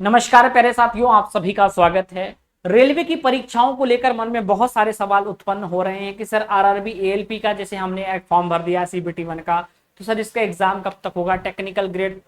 नमस्कार प्यारे साथियों, आप सभी का स्वागत है। रेलवे की परीक्षाओं को लेकर मन में बहुत सारे सवाल उत्पन्न हो रहे हैं कि सर आरआरबी एएलपी का जैसे हमने एक फॉर्म भर दिया सीबीटी 1 का, तो सर इसका एग्जाम कब तक होगा। टेक्निकल ग्रेड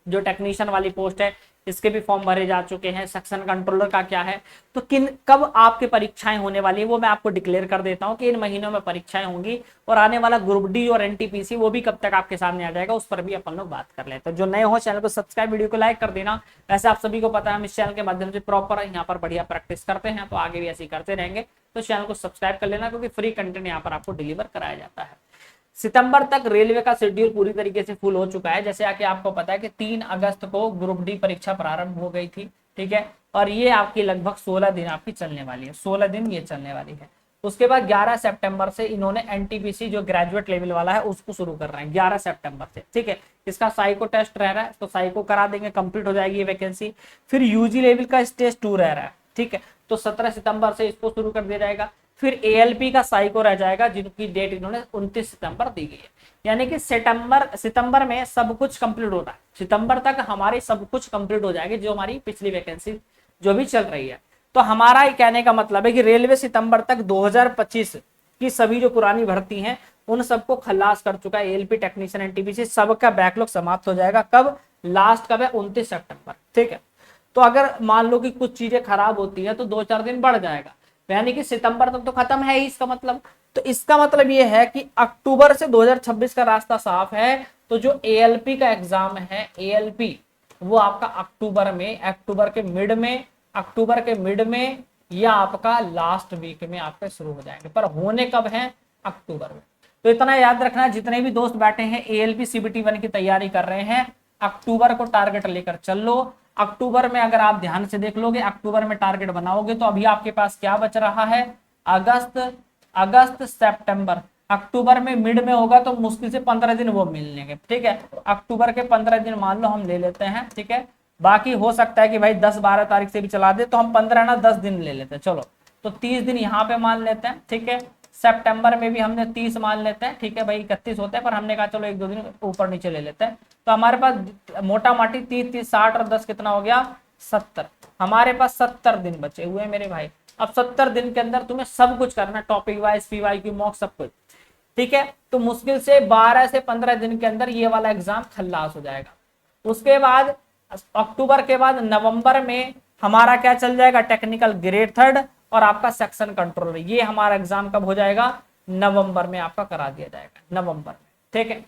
जो टेक्नीशियन वाली पोस्ट है इसके भी फॉर्म भरे जा चुके हैं। सेक्शन कंट्रोलर का क्या है, तो किन कब आपकी परीक्षाएं होने वाली है वो मैं आपको डिक्लेयर कर देता हूं कि इन महीनों में परीक्षाएं होंगी। और आने वाला ग्रुप डी और एनटीपीसी वो भी कब तक आपके सामने आ जाएगा, उस पर भी अपन लोग बात कर लेते हैं। तो जो नए हो चैनल को सब्सक्राइब, वीडियो को लाइक कर देना। वैसे आप सभी को पता है हम इस चैनल के माध्यम से प्रॉपर यहाँ पर बढ़िया प्रैक्टिस करते हैं, तो आगे भी ऐसे ही करते रहेंगे। तो चैनल को सब्सक्राइब कर लेना क्योंकि फ्री कंटेंट यहाँ पर आपको डिलीवर कराया जाता है। सितंबर तक रेलवे का शेड्यूल पूरी तरीके से फुल हो चुका है। जैसे आके आपको पता है कि 3 अगस्त को ग्रुप डी परीक्षा प्रारंभ हो गई थी, ठीक है। और ये आपकी लगभग 16 दिन आपकी चलने वाली है, 16 दिन ये चलने वाली है। उसके बाद 11 सितंबर से इन्होंने एनटीपीसी जो ग्रेजुएट लेवल वाला है उसको शुरू कर रहे हैं 11 सितंबर से, ठीक है। इसका साइको टेस्ट रह रहा है, तो साइको करा देंगे, कंप्लीट हो जाएगी ये वैकेंसी। फिर यूजी लेवल का स्टेज 2 रह रहा है, ठीक है, तो 17 सितंबर से इसको शुरू कर दिया जाएगा। फिर एएलपी का साइको रह जाएगा जिनकी डेट इन्होंने 29 सितंबर दी गई है। यानी कि सितंबर में सब कुछ कंप्लीट हो रहा है। सितंबर तक हमारी सब कुछ कंप्लीट हो जाएगी जो हमारी पिछली वैकेंसी जो भी चल रही है। तो हमारा कहने का मतलब है कि रेलवे सितंबर तक 2025 की सभी जो पुरानी भर्ती हैं उन सबको खलास कर चुका है। एएलपी टेक्नीशियन एनटीपीसी सबका बैकलॉग समाप्त हो जाएगा। कब? लास्ट कब है? 29 सितंबर, ठीक है। तो अगर मान लो कि कुछ चीजें खराब होती है तो 2-4 दिन बढ़ जाएगा, यानी कि सितंबर तक तो खत्म है ही इसका मतलब। तो इसका मतलब ये है कि अक्टूबर से 2026 का रास्ता साफ है। तो जो एएलपी का एग्जाम है, एएलपी वो आपका अक्टूबर के मिड में या आपका लास्ट वीक में आपके शुरू हो जाएंगे। पर होने कब है? अक्टूबर में। तो इतना याद रखना, जितने भी दोस्त बैठे हैं एएलपी सीबीटी 1 की तैयारी कर रहे हैं, अक्टूबर को टारगेट लेकर चल लो। अक्टूबर में अगर आप ध्यान से देख लोगे, अक्टूबर में टारगेट बनाओगे तो अभी आपके पास क्या बच रहा है? अगस्त सितंबर। अक्टूबर में मिड में होगा तो मुश्किल से 15 दिन वो मिल लेंगे, ठीक है। अक्टूबर के 15 दिन मान लो हम ले लेते हैं, ठीक है। बाकी हो सकता है कि भाई 10-12 तारीख से भी चला दे, तो हम 15 ना 10 दिन ले लेते हैं, चलो। तो 30 दिन यहाँ पे मान लेते हैं, ठीक है। सितंबर में भी हमने 30 मान लेते हैं, ठीक है भाई। 31 होते हैं पर हमने कहा चलो 1-2 दिन ऊपर नीचे ले लेते हैं। तो हमारे पास मोटा माटी 30-30 60 और 10 कितना हो गया? 70। हमारे पास 70 दिन बचे हुए मेरे भाई। अब 70 दिन के अंदर तुम्हें सब कुछ करना, टॉपिक वाइज, पीवाईक्यू, मॉक, सब कुछ, ठीक है। तो मुश्किल से 12 से 15 दिन के अंदर ये वाला एग्जाम खल्लास हो जाएगा। उसके बाद अक्टूबर के बाद नवंबर में हमारा क्या चल जाएगा? टेक्निकल ग्रेड 3 और आपका सेक्शन कंट्रोलर। ये हमारा एग्जाम कब हो जाएगा? नवंबर में आपका करा दिया जाएगा, नवंबर में, ठीक है।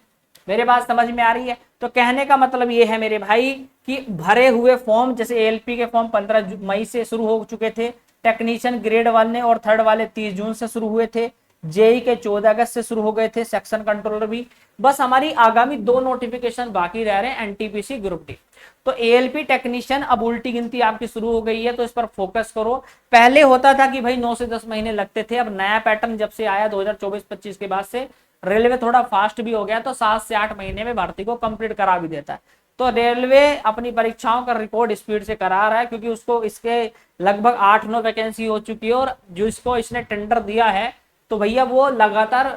मेरे बात समझ में आ रही है? तो कहने का मतलब ये है मेरे भाई कि भरे हुए फॉर्म, जैसे एएलपी के फॉर्म 15 मई से शुरू हो चुके थे, टेक्नीशियन ग्रेड 1 और 3 वाले 30 जून से शुरू हुए थे, जेई के 14 अगस्त से शुरू हो गए थे, सेक्शन कंट्रोलर भी। बस हमारी आगामी 2 नोटिफिकेशन बाकी रह रहे हैं, एनटीपीसी ग्रुप डी। तो एएलपी टेक्नीशियन अब उल्टी गिनती आपकी शुरू हो गई है, तो इस पर फोकस करो। पहले होता था कि भाई 9 से 10 महीने लगते थे, अब नया पैटर्न जब से आया 2024-25 के बाद से रेलवे थोड़ा फास्ट भी हो गया, तो 7 से 8 महीने में भर्ती को कंप्लीट करा भी देता है। तो रेलवे अपनी परीक्षाओं का रिकॉर्ड स्पीड से करा रहा है, क्योंकि उसको इसके लगभग 8-9 वैकेंसी हो चुकी है, और जो इसको इसने टेंडर दिया है तो भैया वो लगातार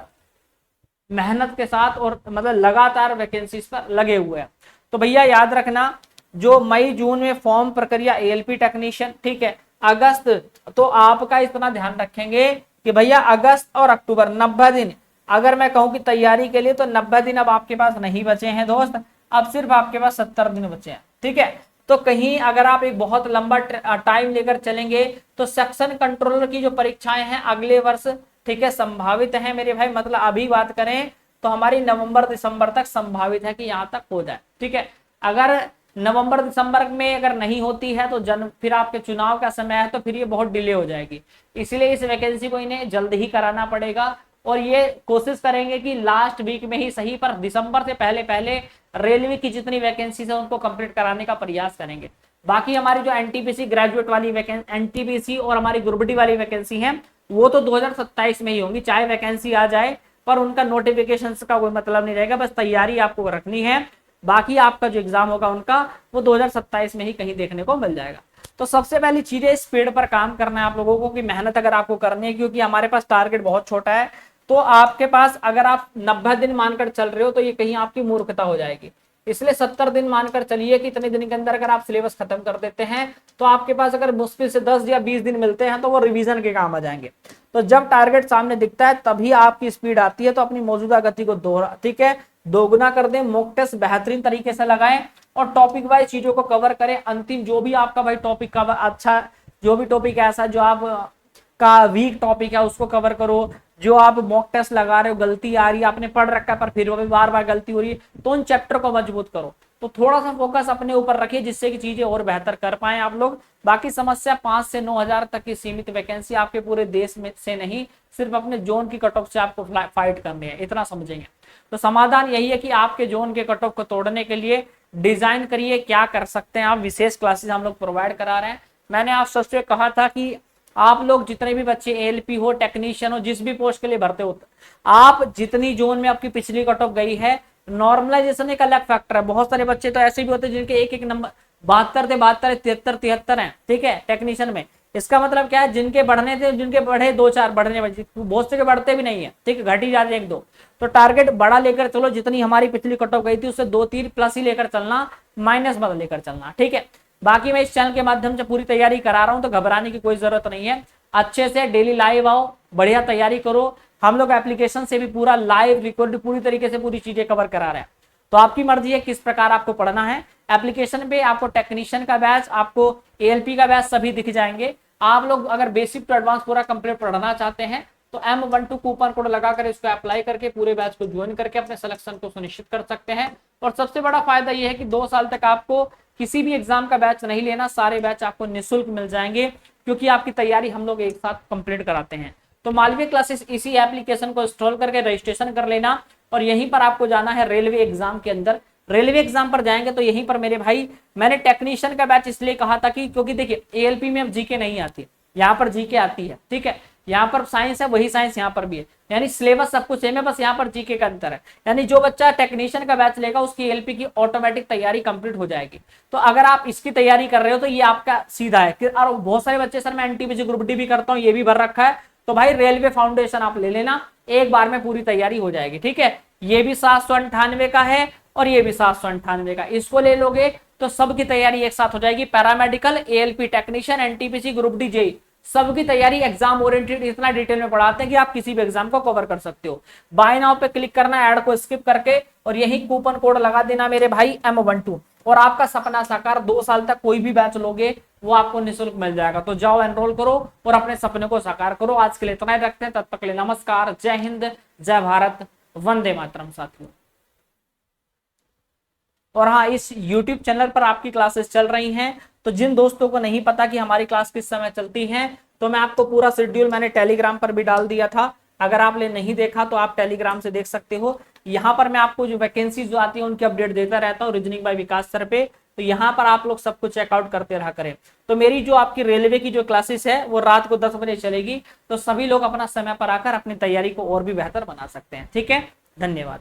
मेहनत के साथ और मतलब लगातार वैकेंसीज पर लगे हुए हैं। तो भैया याद रखना, जो मई जून में फॉर्म प्रक्रिया एएलपी टेक्नीशियन, ठीक है। अगस्त, तो आपका इतना ध्यान रखेंगे कि भैया अगस्त और अक्टूबर 90 दिन, अगर मैं कहूं कि तैयारी के लिए, तो 90 दिन अब आपके पास नहीं बचे हैं दोस्त, अब सिर्फ आपके पास 70 दिन बचे हैं, ठीक है। तो कहीं अगर आप एक बहुत लंबा टाइम लेकर चलेंगे तो सेक्शन कंट्रोलर की जो परीक्षाएं हैं अगले वर्ष, ठीक है, संभावित है मेरे भाई। मतलब अभी बात करें तो हमारी नवंबर दिसंबर तक संभावित है कि यहां तक हो जाए, ठीक है। अगर नवंबर दिसंबर में अगर नहीं होती है तो फिर आपके चुनाव का समय है, तो फिर ये बहुत डिले हो जाएगी। इसलिए इस वैकेंसी को इन्हें जल्द ही कराना पड़ेगा, और ये कोशिश करेंगे कि लास्ट वीक में ही सही, पर दिसंबर से पहले पहले रेलवे की जितनी वैकेंसी है उनको कंप्लीट कराने का प्रयास करेंगे। बाकी हमारी जो एनटीपीसी ग्रेजुएट वाली वैकेंसी, एनटीपीसी और हमारी ग्रुप डी वाली वैकेंसी है, वो तो 2027 में ही होंगी, चाहे वैकेंसी आ जाए, पर उनका नोटिफिकेशन का कोई मतलब नहीं रहेगा। बस तैयारी आपको रखनी है, बाकी आपका जो एग्जाम होगा उनका वो 2027 में ही कहीं देखने को मिल जाएगा। तो सबसे पहली चीज है स्पीड पर काम करना है आप लोगों को, कि मेहनत अगर आपको करनी है, क्योंकि हमारे पास टारगेट बहुत छोटा है। तो आपके पास अगर आप 90 दिन मानकर चल रहे हो तो ये कहीं आपकी मूर्खता हो जाएगी। इसलिए 70 दिन मानकर चलिए कि इतने दिन के अंदर अगर आप सिलेबस खत्म कर देते हैं तो आपके पास अगर मुश्किल से 10 या 20 दिन मिलते हैं तो वो रिवीजन के काम आ जाएंगे। तो जब टारगेट सामने दिखता है तभी आपकी स्पीड आती है। तो अपनी मौजूदा गति को दोगुना कर दें, मॉक टेस्ट बेहतरीन तरीके से लगाएं और टॉपिक वाइज चीजों को कवर करें। अंतिम जो भी आपका भाई टॉपिक कवर अच्छा, जो भी टॉपिक ऐसा जो आप का वीक टॉपिक है उसको कवर करो। जो आप मॉक टेस्ट लगा रहे हो गलती आ रही है, आपने पढ़ रखा है पर फिर भी बार बार गलती हो रही है, तो उन चैप्टर को मजबूत करो। तो थोड़ा सा फोकस अपने ऊपर रखिए जिससे कि चीजें और बेहतर कर पाए आप लोग। बाकी समस्या 5 से 9 हजार तक की सीमित वैकेंसी आपके पूरे देश में से नहीं, सिर्फ अपने जोन की कट ऑफ से आपको फाइट करनी है, इतना समझेंगे। तो समाधान यही है कि आपके जोन के कट ऑफ को तोड़ने के लिए डिजाइन करिए क्या कर सकते हैं आप। विशेष क्लासेस हम लोग प्रोवाइड करा रहे हैं। मैंने आप सबसे कहा था कि आप लोग जितने भी बच्चे एएलपी हो, टेक्नीशियन हो, जिस भी पोस्ट के लिए भरते हो, आप जितनी जोन में आपकी पिछली कट ऑफ गई है, नॉर्मलाइजेशन एक अलग फैक्टर है। बहुत सारे बच्चे तो ऐसे भी होते हैं जिनके एक एक नंबर 72 थे, 72, 73 हैं, ठीक है, टेक्नीशियन में। इसका मतलब क्या है, जिनके बढ़ने थे, जिनके बढ़े 2-4 बढ़ने बचे, बहुत से के बढ़ते भी नहीं है, ठीक है, घट ही जाते 1-2। तो टारगेट बड़ा लेकर चलो, जितनी हमारी पिछली कट ऑफ गई थी उससे 2-3 प्लस ही लेकर चलना, माइनस मत लेकर चलना, ठीक है। बाकी मैं इस चैनल के माध्यम से पूरी तैयारी करा रहा हूं, तो घबराने की कोई जरूरत नहीं है। अच्छे से डेली लाइव आओ, बढ़िया तैयारी करो। हम लोग एप्लीकेशन से भी पूरा लाइव रिकॉर्ड पूरी तरीके से पूरी चीजें कवर करा रहे हैं। तो आपकी मर्जी है किस प्रकार आपको पढ़ना है। एप्लीकेशन पे आपको टेक्नीशियन का बैच, आपको एएलपी का बैच सभी दिख जाएंगे। आप लोग अगर बेसिक टू एडवांस पूरा कंप्लीट पढ़ना चाहते हैं तो M12 कूपन कोड लगाकर इसको अप्लाई करके पूरे बैच को ज्वाइन करके अपने सिलेक्शन को सुनिश्चित कर सकते हैं। और सबसे बड़ा फायदा यह है कि 2 साल तक आपको किसी भी एग्जाम का बैच नहीं लेना, सारे बैच आपको निःशुल्क मिल जाएंगे क्योंकि आपकी तैयारी हम लोग एक साथ कंप्लीट कराते हैं। तो मालवीय क्लासेस इसी एप्लीकेशन को इंस्टॉल करके रजिस्ट्रेशन कर लेना और यहीं पर आपको जाना है रेलवे एग्जाम के अंदर। रेलवे एग्जाम पर जाएंगे तो यहीं पर मेरे भाई मैंने टेक्नीशियन का बैच इसलिए कहा था कि क्योंकि देखिए एएलपी में अब जीके नहीं आती, यहाँ पर जीके आती है, ठीक है। यहाँ पर साइंस है वही साइंस यहाँ पर भी है, यानी सिलेबस सब कुछ सेम है, बस यहाँ पर जीके का अंतर है। यानी जो बच्चा टेक्नीशियन का बैच लेगा उसकी एएलपी की ऑटोमेटिक तैयारी कंप्लीट हो जाएगी। तो अगर आप इसकी तैयारी कर रहे हो तो ये आपका सीधा है। और बहुत सारे बच्चे सर मैं एनटीपीसी ग्रुप डी भी करता हूँ, ये भी भर रखा है, तो भाई रेलवे फाउंडेशन आप ले लेना, एक बार में पूरी तैयारी हो जाएगी, ठीक है। ये भी 798 का है और ये भी 798 का, इसको ले लोगे तो सबकी तैयारी एक साथ हो जाएगी। Paramedical, ALP, technician, NTPC group D, JE सबकी तैयारी एग्जाम ओरिएंटेड इतना डिटेल में पढ़ाते हैं कि आप किसी भी एग्जाम को कवर कर सकते हो। बाय नाउ पे क्लिक करना, ऐड को स्किप करके, और यही कूपन कोड लगा देना मेरे भाई M12, और आपका सपना साकार। 2 साल तक कोई भी बैच लोगे वो आपको निःशुल्क मिल जाएगा। तो जाओ एनरोल करो और अपने सपने को साकार करो। आज के लिए इतना ही रखते हैं, तब तक के लिए नमस्कार, जय हिंद, जय भारत, वंदे मातरम साथियों। और हाँ, इस YouTube चैनल पर आपकी क्लासेस चल रही हैं, तो जिन दोस्तों को नहीं पता कि हमारी क्लास किस समय चलती है, तो मैं आपको पूरा शेड्यूल मैंने टेलीग्राम पर भी डाल दिया था। अगर आपने नहीं देखा तो आप टेलीग्राम से देख सकते हो। यहाँ पर मैं आपको जो वैकेंसी जो आती है उनकी अपडेट देता रहता हूँ रीजनिंग बाय विकास सर पे। तो यहाँ पर आप लोग सब कुछ चेकआउट करते रहा करें। तो मेरी जो आपकी रेलवे की जो क्लासेस है वो रात को 10 बजे चलेगी, तो सभी लोग अपना समय पर आकर अपनी तैयारी को और भी बेहतर बना सकते हैं, ठीक है। धन्यवाद।